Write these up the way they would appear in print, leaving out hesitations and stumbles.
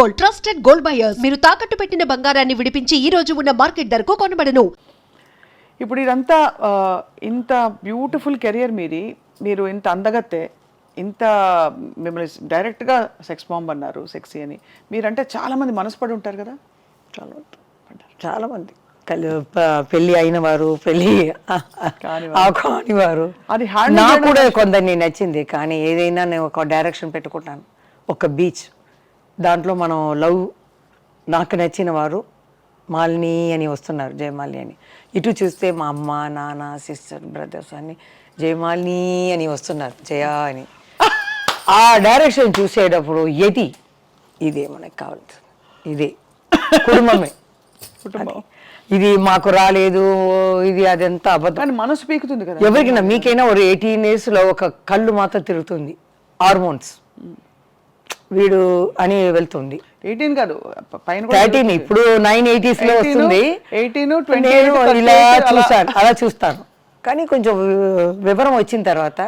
Gold, trusted gold buyers. మీరు తాకట్టు పెట్టిన బంగారాన్ని విడిపించి ఈ రోజు ఉన్న మార్కెట్ ధరకు కొనబడను. ఇప్పుడు ఇదంతా ఇంత బ్యూటిఫుల్ కెరియర్ మీది, మీరు ఇంత అందగత్తే, ఇంత మిమ్మల్ని డైరెక్ట్గా సెక్స్ బాంబ్ అన్నారు, సెక్సీ అని. మీరంటే చాలామంది మనసుపడి ఉంటారు కదా. చాలామంది పెళ్ళి అయిన వారు, పెళ్ళి కాని వారు. అది నాకు కూడా కొందరిని నచ్చింది. కానీ ఏదైనా నేను ఒక డైరెక్షన్ పెట్టుకుంటాను. ఒక బీచ్ దాంట్లో మనం లవ్, నాకు నచ్చిన వారు మాలిని అని వస్తున్నారు, జయమాలిని అని. ఇటు చూస్తే మా అమ్మ, నాన్న, సిస్టర్, బ్రదర్స్ అని జయమాలిని అని వస్తున్నారు, జయ అని. ఆ డైరెక్షన్ చూసేటప్పుడు ఇదే మనకు కావాలి, ఇదే కుటుంబమే. ఇది మాకు రాలేదు, ఇది అదంతా అబద్ధం. మనసు పీకుతుంది కదా ఎవరికైనా. మీకైనా ఒక 18 years లో ఒక కళ్ళు మాత్రం తిరుగుతుంది, హార్మోన్స్ వీడు అని వెళ్తుంది. 18 కాదు, 13. ఇప్పుడు 980s లో వస్తుంది. 18, నేను ఇలా చూస్తాను, అలా చూస్తాను. కానీ కొంచెం వివరం వచ్చిన తర్వాత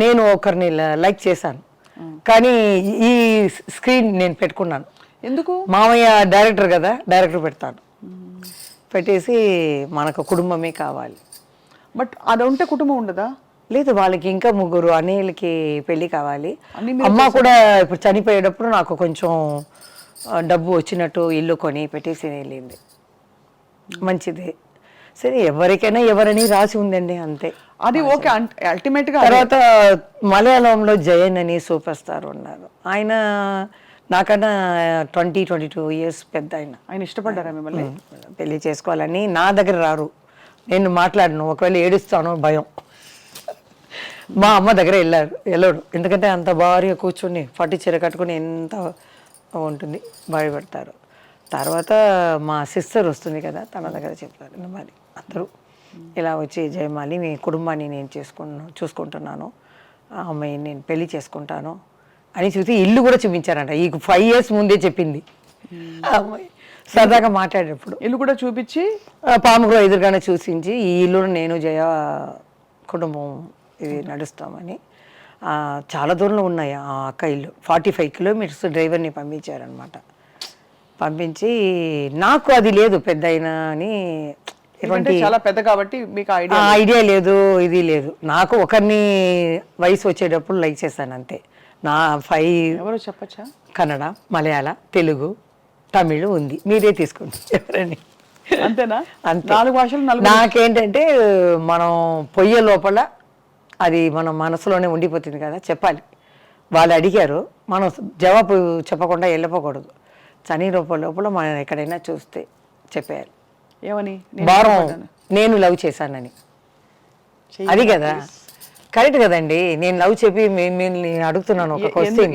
నేను ఒకరిని లైక్ చేశాను. కానీ ఈ స్క్రీన్ నేను పెట్టుకున్నాను. ఎందుకు? మామయ్య డైరెక్టర్ కదా, డైరెక్టర్ పెడతాను. పెట్టేసి మనకు కుటుంబమే కావాలి. బట్ అది ఉంటే కుటుంబం ఉండదా? లేదు, వాళ్ళకి ఇంకా 3 అన్నయ్యలకి పెళ్లి కావాలి. అమ్మ కూడా ఇప్పుడు చనిపోయేటప్పుడు నాకు కొంచెం డబ్బు వచ్చినట్టు ఇల్లు కొని పెట్టేసి వెళ్ళింది. మంచిది, సరే ఎవరికైనా ఎవరని రాసి ఉందండి, అంతే. అది ఓకే. అల్టిమేట్ గా తర్వాత మలయాళంలో జయన్ అని సూపర్ స్టార్ ఉన్నారు. ఆయన నాకన్నా 22 years పెద్ద. ఆయన ఇష్టపడ్డారా మిమ్మల్ని? పెళ్లి చేసుకోవాలని నా దగ్గర రారు, నేను మాట్లాడను, ఒకవేళ ఏడుస్తాను భయం. మా అమ్మ దగ్గర వెళ్ళాడు, ఎందుకంటే అంత భారీగా కూర్చొని పట్టు చీర కట్టుకుని ఎంత ఉంటుంది, భయపడతారు. తర్వాత మా సిస్టర్ వస్తుంది కదా, తన దగ్గర చెప్పారు, మరి అందరూ ఇలా వచ్చి జయమాలి మీ కుటుంబాన్ని నేను చూసుకుంటున్నాను, ఆ అమ్మాయిని నేను పెళ్లి చేసుకుంటాను అని చూసి ఇల్లు కూడా చూపించారంట. ఈ 5 years ముందే చెప్పింది ఆ అమ్మాయి. సరదాగా మాట్లాడేటప్పుడు ఇల్లు కూడా చూపించి పాములో ఎదురుగానే చూసించి, ఈ ఇల్లు నేను జయ కుటుంబం ఇది నడుస్తామని. చాలా దూరంలో ఉన్నాయి ఆ అక్క ఇల్లు, 45 kilometers డ్రైవర్ని పంపించారనమాట. పంపించి నాకు అది లేదు పెద్ద అయినా అని, చాలా పెద్ద కాబట్టి మీకు ఐడియా లేదు, ఇది లేదు. నాకు ఒకరిని వయసు వచ్చేటప్పుడు లైక్ చేశాను అంతే. నా 5 ఎవరో చెప్పచ్చా? కన్నడ, మలయాళ, తెలుగు, తమిళ్ ఉంది, మీరే తీసుకోండి ఎవరని. అంతేనా? అంతే, 4 భాషలు. నాకేంటంటే మనం పొయ్యే లోపల అది మన మనసులోనే ఉండిపోతుంది కదా, చెప్పాలి. వాళ్ళు అడిగారు, మనం జవాబు చెప్పకుండా వెళ్ళిపోకూడదు. చని లోపల మనం ఎక్కడైనా చూస్తే చెప్పేయాలి. ఏమని? నేను లవ్ చేశానని. అది కదా కరెక్ట్ కదండి. నేను లవ్ చెప్పి మిమ్మల్ని అడుగుతున్నాను ఒక క్వశ్చన్.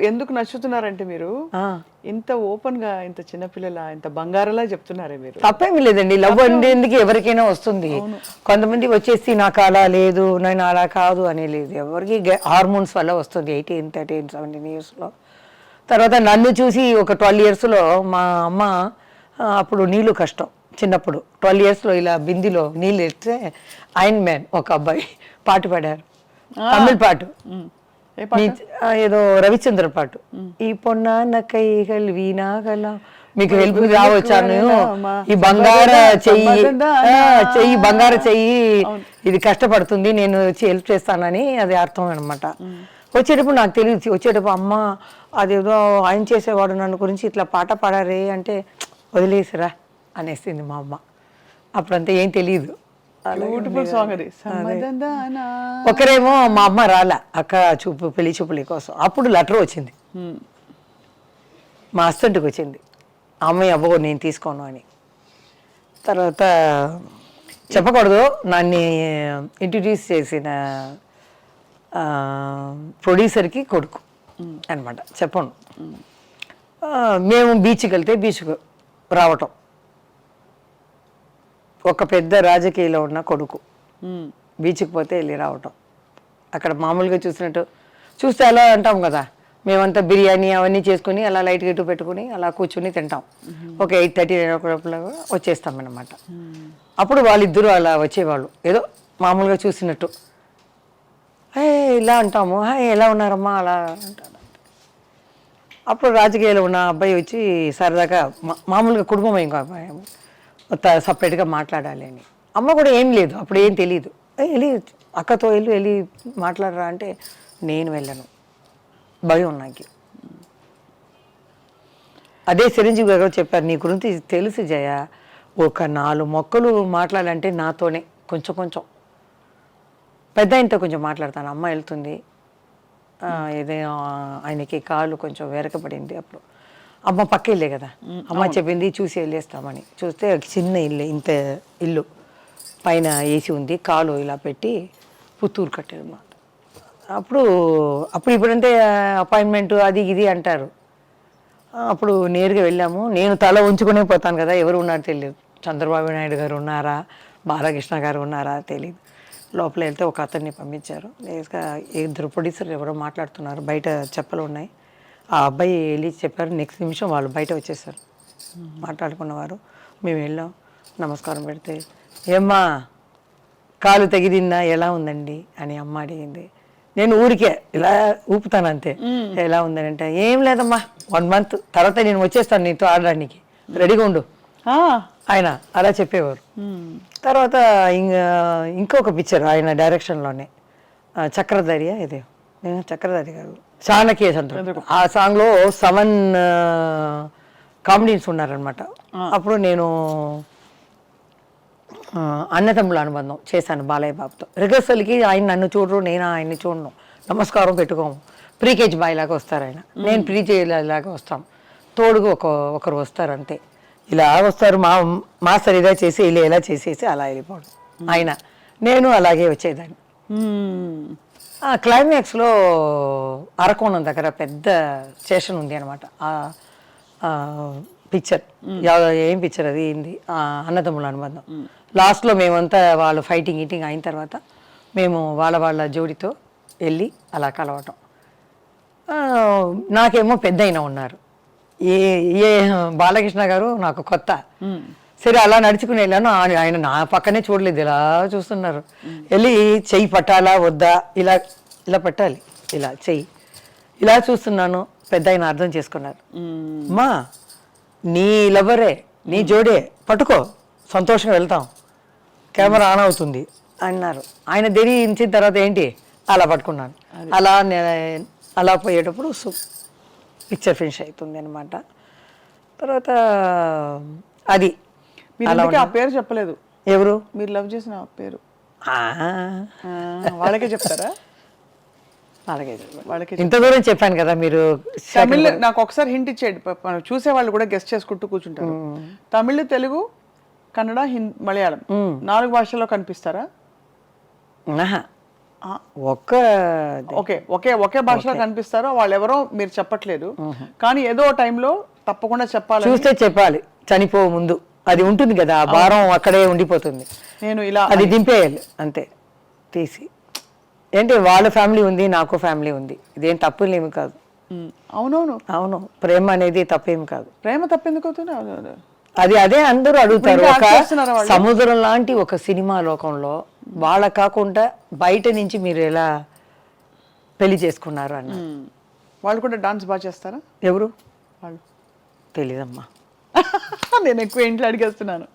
ఎందుకు నచ్చుతున్నారంటే మీరు ఇంత ఓపెన్ గా, ఇంత చిన్నపిల్లల, ఇంత బంగారలా చెప్తున్నారే మీరు. తప్పేమీ లేదండి, లవ్ అనేందుకు ఎవరికైనా వస్తుంది. కొంతమంది వచ్చేసి నాకు అలా లేదు, నేను అలా కాదు అని లేదు. ఎవరికి హార్మోన్స్ వల్ల వస్తుంది 18, 13, 17 years లో. తర్వాత నన్ను చూసి ఒక 12 years లో మా అమ్మ, అప్పుడు నీళ్ళు కష్టం చిన్నప్పుడు, 12 years లో ఇలా బిందిలో నీళ్ళు ఎత్తే ఐరన్ మ్యాన్ ఒక అబ్బాయి పాట పాడారు, తమిళ పాట, ఏదో రవిచంద్ర పాట. ఈ పొన్న కైగల్ వీణాగల, మీకు హెల్ప్ రావచ్చాను, ఈ బంగార చెయ్యి బంగార చెయ్యి ఇది కష్టపడుతుంది, నేను వచ్చి హెల్ప్ చేస్తానని అది అర్థం అనమాట. వచ్చేటప్పుడు నాకు తెలియదు, వచ్చేటప్పుడు అమ్మ అదేదో ఆయన చేసేవాడు నన్ను గురించి ఇట్లా పాట పాడారే అంటే, వదిలేసిరా అనేసింది మా అమ్మ. అప్పుడంతా ఏం తెలియదు. ఒకరేమో మా అమ్మ రాలా, అక్క పెళ్లి చూపుల కోసం. అప్పుడు లెటర్ వచ్చింది, మా హస్బెండ్కి వచ్చింది, అమ్మాయి అబ్బో నేను తీసుకోను అని. తర్వాత చెప్పకూడదు, నన్ను ఇంట్రడ్యూస్ చేసిన ప్రొడ్యూసర్కి కొడుకు అనమాట, చెప్పను. మేము బీచ్కి వెళ్తే బీచ్కు రావటం, ఒక పెద్ద రాజకీయాల్లో ఉన్న కొడుకు బీచ్కి పోతే వెళ్ళి రావటం. అక్కడ మామూలుగా చూస్తే అలా అంటాం కదా, మేమంతా బిర్యానీ అవన్నీ చేసుకుని అలా లైట్ గట్టు పెట్టుకుని అలా కూర్చుని తింటాం. ఒక 8:30, 9 వచ్చేస్తాం అన్నమాట. అప్పుడు వాళ్ళిద్దరూ అలా వచ్చేవాళ్ళు, ఏదో మామూలుగా చూసినట్టు. ఇలా అంటాము, ఎలా ఉన్నారమ్మా అలా అంటారు. అప్పుడు రాజకీయాలు ఉన్న అబ్బాయి వచ్చి సరదాగా మామూలుగా కుటుంబం ఇంకో అబ్బాయి సపరేట్గా మాట్లాడాలి అని. అమ్మ కూడా ఏం లేదు, అప్పుడు ఏం తెలియదు. వెళ్ళి అక్కతో వెళ్ళి మాట్లాడరా అంటే నేను వెళ్ళను, భయం నాకు. అదే చిరంజీవి గారు చెప్పారు, నీ గురించి తెలుసు జయ, ఒక 4 మొక్కలు మాట్లాడాలంటే నాతోనే కొంచెం పెద్ద ఆయనతో కొంచెం మాట్లాడతాను. అమ్మ వెళ్తుంది, ఏదైనా ఆయనకి కాళ్ళు కొంచెం వెరకబడింది. అప్పుడు అమ్మ పక్క ఇల్లే కదా, అమ్మ చెప్పింది చూసి వెళ్ళేస్తామని. చూస్తే చిన్న ఇల్లు, ఇంత ఇల్లు, పైన ఏసీ ఉంది, కాలు ఇలా పెట్టి పుత్తూరు కట్టారు అన్నమాట. అప్పుడు ఇప్పుడంటే అపాయింట్మెంట్ అది ఇది అంటారు. అప్పుడు నేరుగా వెళ్ళాము. నేను తల ఉంచుకునే పోతాను కదా, ఎవరు ఉన్నారో తెలియదు. చంద్రబాబు నాయుడు గారు ఉన్నారా, బాలకృష్ణ గారు ఉన్నారా తెలియదు. లోపల వెళ్తే ఒక అతన్ని పంపించారు. నేరుగా 2 ప్రొడ్యూసర్లు ఎవరో మాట్లాడుతున్నారు, బయట చెప్పలు ఉన్నాయి. ఆ అబ్బాయి వెళ్ళి చెప్పారు, నెక్స్ట్ నిమిషం వాళ్ళు బయట వచ్చేసారు మాట్లాడుకున్నవారు. మేము వెళ్ళాం, నమస్కారం పెడితే, ఏమ్మా కాలు తెగిదిందా, ఎలా ఉందండి అని అమ్మ అడిగింది. నేను ఊరికే ఇలా ఊపుతాను అంతే. ఎలా ఉందని అంటే, ఏం లేదమ్మా 1 month తర్వాత నేను వచ్చేస్తాను నీతో ఆడడానికి, రెడీగా ఉండు ఆయన అలా చెప్పేవారు. తర్వాత ఇంకొక పిక్చర్ ఆయన డైరెక్షన్లోనే, చక్రధారి ఇదే చక్రధారి గారు చాణక్య సంతృప్తి, ఆ సాంగ్లో 7 కామెడీన్స్ ఉన్నారనమాట. అప్పుడు నేను అన్నతమ్ముల అనుబంధం చేశాను బాలయ్య బాబుతో. రిహర్సల్కి ఆయన నన్ను చూడరు, నేను ఆయన్ని చూడను, నమస్కారం పెట్టుకోము. ప్రీకేజ్ బాయ్ లాగా వస్తారు ఆయన, నేను ప్రీకేజ్ లాగా వస్తాం. తోడుగా ఒకరు వస్తారు అంతే. ఇలా వస్తారు, మాస్టర్ ఇదా చేసి ఇలా ఎలా చేసేసి అలా వెళ్ళిపోవడం. ఆయన నేను అలాగే వచ్చేదాన్ని. క్లైమాక్స్లో అరకోణం దగ్గర పెద్ద స్టేషన్ ఉంది అనమాట. పిక్చర్ ఏం పిక్చర్ అది ఏంది, అన్నదమ్ముల అనుబంధం. లాస్ట్లో మేమంతా వాళ్ళు ఫైటింగ్ ఈటింగ్ అయిన తర్వాత మేము వాళ్ళ జోడితో వెళ్ళి అలా కలవటం. నాకేమో పెద్ద అయినా ఉన్నారు, ఏ బాలకృష్ణ గారు నాకు కొత్త. సరే అలా నడుచుకుని వెళ్ళాను. ఆయన నా పక్కనే చూడలేదు, ఇలా చూస్తున్నారు. వెళ్ళి చెయ్యి పట్టాలా వద్దా, ఇలా పెట్టాలి, ఇలా చెయ్యి ఇలా చూస్తున్నాను. పెద్ద ఆయన అర్థం చేసుకున్నారు, అమ్మా నీ లవరే, నీ జోడే, పట్టుకో, సంతోషంగా వెళ్తాం, కెమెరా ఆన్ అవుతుంది అన్నారు. ఆయన ధరించిన తర్వాత ఏంటి అలా పట్టుకున్నాను. అలా పోయేటప్పుడు పిక్చర్ ఫినిష్ అవుతుంది అనమాట. తర్వాత అది ఆ పేరు చెప్పలేదు, ఎవరు మీరు లవ్ చేసిన పేరు వాళ్ళకే చెప్తారా? వాళ్ళకి ఇంత దూరం చెప్పాను కదా. మీరు తమిళ్ నాకు ఒకసారి హింట్ ఇచ్చేయండి, చూసే వాళ్ళు కూడా గెస్ట్ చేసుకుంటూ కూర్చుంటారు. తమిళ్, తెలుగు, కన్నడ, మలయాళం 4 భాషల్లో కనిపిస్తారా? ఒకే భాషలో కనిపిస్తారో వాళ్ళు ఎవరో మీరు చెప్పట్లేదు, కానీ ఏదో టైంలో తప్పకుండా చెప్పాలి, చూస్తే చెప్పాలి. చనిపో ముందు అది ఉంటుంది కదా, ఆ భారం అక్కడే ఉండిపోతుంది. నేను ఇలా అది దింపేయాలి అంతే తీసి. ఏంటి వాళ్ళ ఫ్యామిలీ ఉంది, నాకు ఫ్యామిలీ ఉంది, ఇదేం తప్పులేమి కాదు. అవును, ప్రేమ అనేది తప్పేమి కాదు. ప్రేమ తప్పెందుకు అవుతుంది? అదే అందరూ అడుగుతారు. ఒక సముద్రం లాంటి ఒక సినిమా లోకంలో వాళ్ళ కాకుండా బయట నుంచి మీరు ఎలా పెళ్లి చేసుకున్నారు అన్న. వాళ్ళు కూడా డాన్స్ బాగా చేస్తారా? ఎవరు వాళ్ళు తెలీదమ్మా. నేను ఎక్కువ ఇంట్లో అడిగేస్తున్నాను.